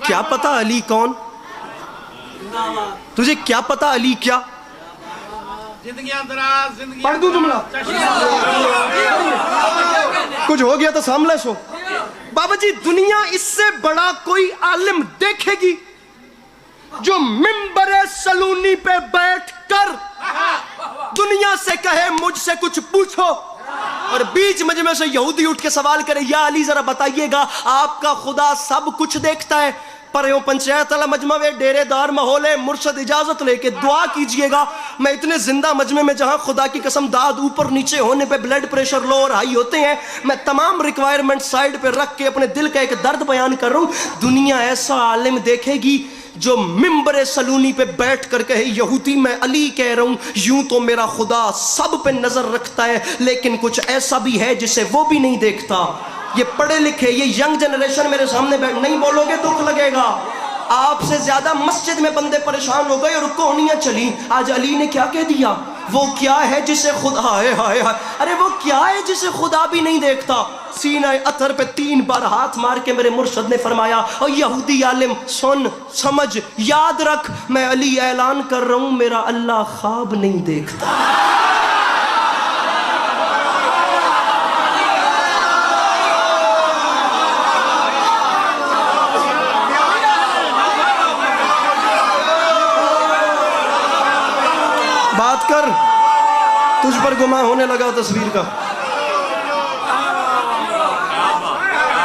کیا پتا علی کون؟ تجھے کیا پتا علی کیا؟ پڑھ دوں جملہ؟ کچھ ہو گیا تو سامنے سو بابا جی، دنیا اس سے بڑا کوئی عالم دیکھے گی جو منبر سلونی پہ بیٹھ کر دنیا سے کہے مجھ سے کچھ پوچھو، اور بیچ مجمع سے یہودی اٹھ کے سوال کرے یا علی ذرا بتائیے گا آپ کا خدا سب کچھ دیکھتا ہے؟ پریوں پنچایت والا مجمع ہے، ڈیرے دار ماحول ہے، مرشد اجازت لے کے دعا کیجئے گا میں اتنے زندہ مجمع میں جہاں خدا کی قسم داد اوپر نیچے ہونے پہ بلڈ پریشر لو اور ہائی ہوتے ہیں، میں تمام ریکوائرمنٹ سائیڈ پہ رکھ کے اپنے دل کا ایک درد بیان کر رہا ہوں، دنیا ایسا عالم دیکھے گی جو منبر سلونی پہ بیٹھ کر کہے یہودی میں علی کہہ رہا ہوں، یوں تو میرا خدا سب پہ نظر رکھتا ہے لیکن کچھ ایسا بھی ہے جسے وہ بھی نہیں دیکھتا۔ یہ پڑھے لکھے، یہ ینگ جنریشن میرے سامنے بیٹھ نہیں بولو گے دکھ لگے گا۔ آپ سے زیادہ مسجد میں بندے پریشان ہو گئے اور کہانیاں چلی، آج علی نے کیا کہہ دیا؟ وہ کیا ہے جسے خدا ہائے ہائے ہائے، ارے وہ کیا ہے جسے خدا بھی نہیں دیکھتا؟ سینہ اطہر پہ 3 بار ہاتھ مار کے میرے مرشد نے فرمایا، اور یہودی عالم سن سمجھ یاد رکھ، میں علی اعلان کر رہا ہوں میرا اللہ خواب نہیں دیکھتا۔ بات کر، تجھ پر گماں ہونے لگا تصویر کا۔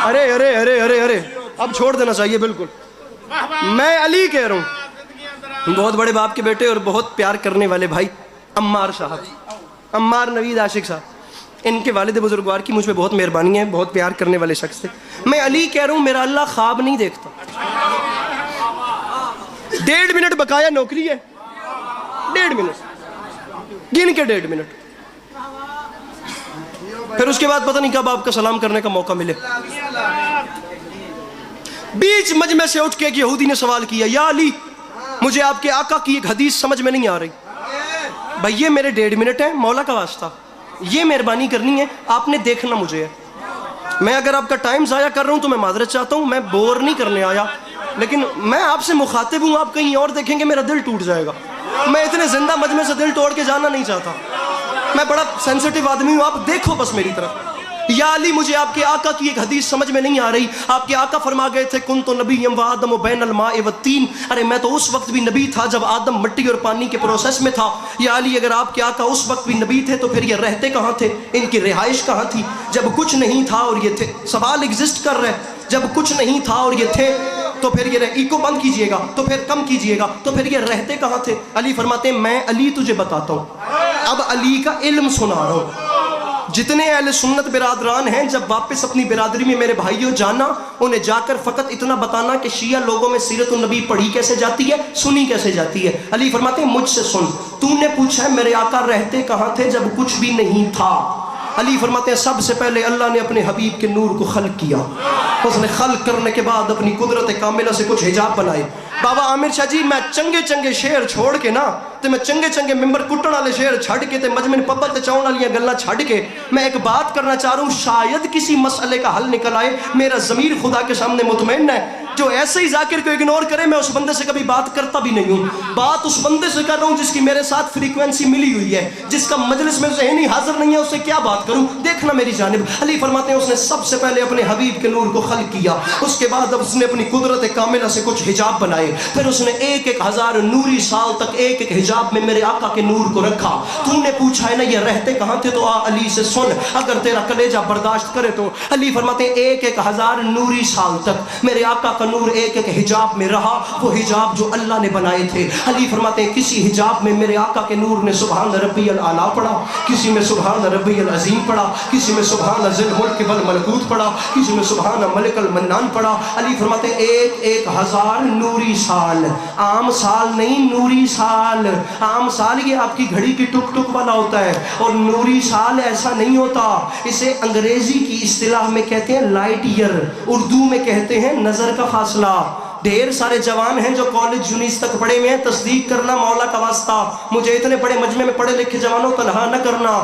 ارے ارے ارے ارے ارے اب چھوڑ دینا چاہیے بالکل۔ میں علی کہہ رہا ہوں، بہت بڑے باپ کے بیٹے اور بہت پیار کرنے والے بھائی عمار صاحب، عمار نوید عاشق صاحب، ان کے والد بزرگوار کی مجھ پہ بہت مہربانی ہے، بہت پیار کرنے والے شخص تھے۔ میں علی کہہ رہا ہوں میرا اللہ خواب نہیں دیکھتا۔ 1.5 منٹ بقایا نوکری ہے، 1.5 منٹ گن کے 1.5 منٹ، پھر اس کے بعد پتہ نہیں کب آپ کا سلام کرنے کا موقع ملے۔ بیچ مجمع سے اٹھ کے ایک یہودی نے سوال کیا، یا علی مجھے آپ کے آقا کی ایک حدیث سمجھ میں نہیں آ رہی۔ بھائی یہ میرے 1.5 منٹ ہے، مولا کا واسطہ یہ مہربانی کرنی ہے، آپ نے دیکھنا مجھے ہے، میں اگر آپ کا ٹائم ضائع کر رہا ہوں تو میں معذرت چاہتا ہوں، میں بور نہیں کرنے آیا، لیکن میں آپ سے مخاطب ہوں، آپ کہیں اور دیکھیں گے میرا دل ٹوٹ جائے گا، میں اتنے زندہ مجمع سے دل توڑ کے جانا نہیں چاہتا، میں بڑا سینسٹیو آدمی ہوں، آپ دیکھو بس میری طرف۔ یا علی مجھے آپ کے آقا کی ایک حدیث سمجھ میں نہیں آ رہی، آپ کے آقا فرما گئے تھے کنت نبی و آدم بین الماء والطین، ارے میں تو اس وقت بھی نبی تھا جب آدم مٹی اور پانی کے پروسیس میں تھا۔ یا علی اگر آپ کے آقا اس وقت بھی نبی تھے تو پھر یہ رہتے کہاں تھے، ان کی رہائش کہاں تھی؟ جب کچھ نہیں تھا اور یہ تھے، سوال ایگزسٹ کر رہے، جب کچھ نہیں تھا اور یہ تھے تو پھر یہ ایکو بند کیجئے گا، تو پھر کم کیجئے گا، تو پھر یہ رہتے کہاں تھے؟ علی فرماتے ہیں میں علی تجھے بتاتا ہوں، اب علی کا علم سنا رہا ہوں۔ جتنے اہل سنت برادران ہیں جب واپس اپنی برادری میں میرے بھائیوں جانا، انہیں جا کر فقط اتنا بتانا کہ شیعہ لوگوں میں سیرت النبی پڑھی کیسے جاتی ہے، سنی کیسے جاتی ہے۔ علی فرماتے ہیں مجھ سے سن، تو نے پوچھا ہے میرے آقا رہتے کہاں تھے جب کچھ بھی نہیں تھا؟ علی فرماتے ہیں سب سے پہلے اللہ نے اپنے حبیب کے نور کو خلق کیا، اس نے خلق کرنے کے بعد اپنی قدرت کاملہ سے کچھ حجاب بنائے۔ بابا عامر شاہ جی میں چنگے چنگے شعر چھوڑ کے نا تے میں چنگے چنگے ممبر کٹن والے شعر چھڑ کے تے مجمع پبل تے چاؤن والیاں گلاں چھڑ کے میں ایک بات کرنا چاہ رہا ہوں، شاید کسی مسئلے کا حل نکل آئے۔ میرا ضمیر خدا کے سامنے مطمئن ہے، جو ایسے ہی ذاکر کو اگنور کرے میں اس بندے سے کبھی بات کرتا بھی نہیں ہوں، بات اس بندے سے کر رہا ہوں جس کی میرے ساتھ فریکوینسی ملی ہوئی ہے، جس کا مجلس میں ذہنی حاضر نہیں ہے، اس سے کیا بات کروں، دیکھنا میری جانب۔ علی فرماتے ہیں اس نے سب سے پہلے اپنے حبیب کے نور کو خلق کیا، اس کے بعد اس نے اپنی قدرت کاملہ سے کچھ حجاب بنائے، پھر اس نے 1,000 نوری سال تک ایک ایک حجاب میں میرے آقا کے نور کو رکھا۔ تو نے پوچھا ہے نا یہ رہتے کہاں تھے، تو علی سے سن اگر تیرا کلیجہ برداشت کرے تو۔ علی فرماتے ہیں 1,000 نوری سال تک میرے آقا کا نور ایک ایک حجاب میں رہا، وہ حجاب جو اللہ نے بنائے تھے۔ علی فرماتے ہیں کسی حجاب میں میرے آقا کے نور نے سبحان ربی الاعلیٰ پڑھا، کسی میں سبحان ربی العظیم پڑھا، کسی میں سبحان ذی الملک والملکوت پڑھا، کسی میں سبحان ملک المنان پڑھا۔ علی فرماتے ہیں 1,000 نوری سال، عام سال نہیں نوری سال۔ عام سال یہ آپ کی گھڑی کی ٹک ٹک والا ہوتا ہے، اور نوری سال ایسا نہیں ہوتا، اسے انگریزی کی اصطلاح میں کہتے ہیں لائٹ ایئر، اردو میں کہتے ہیں نظر کا فاصلہ۔ ڈھیر سارے جوان ہیں جو کالج یونیس تک پڑھے ہوئے ہیں، تصدیق کرنا مولا کا واسطہ، مجھے اتنے بڑے مجمع میں پڑھے لکھے جوانوں تنہا نہ کرنا۔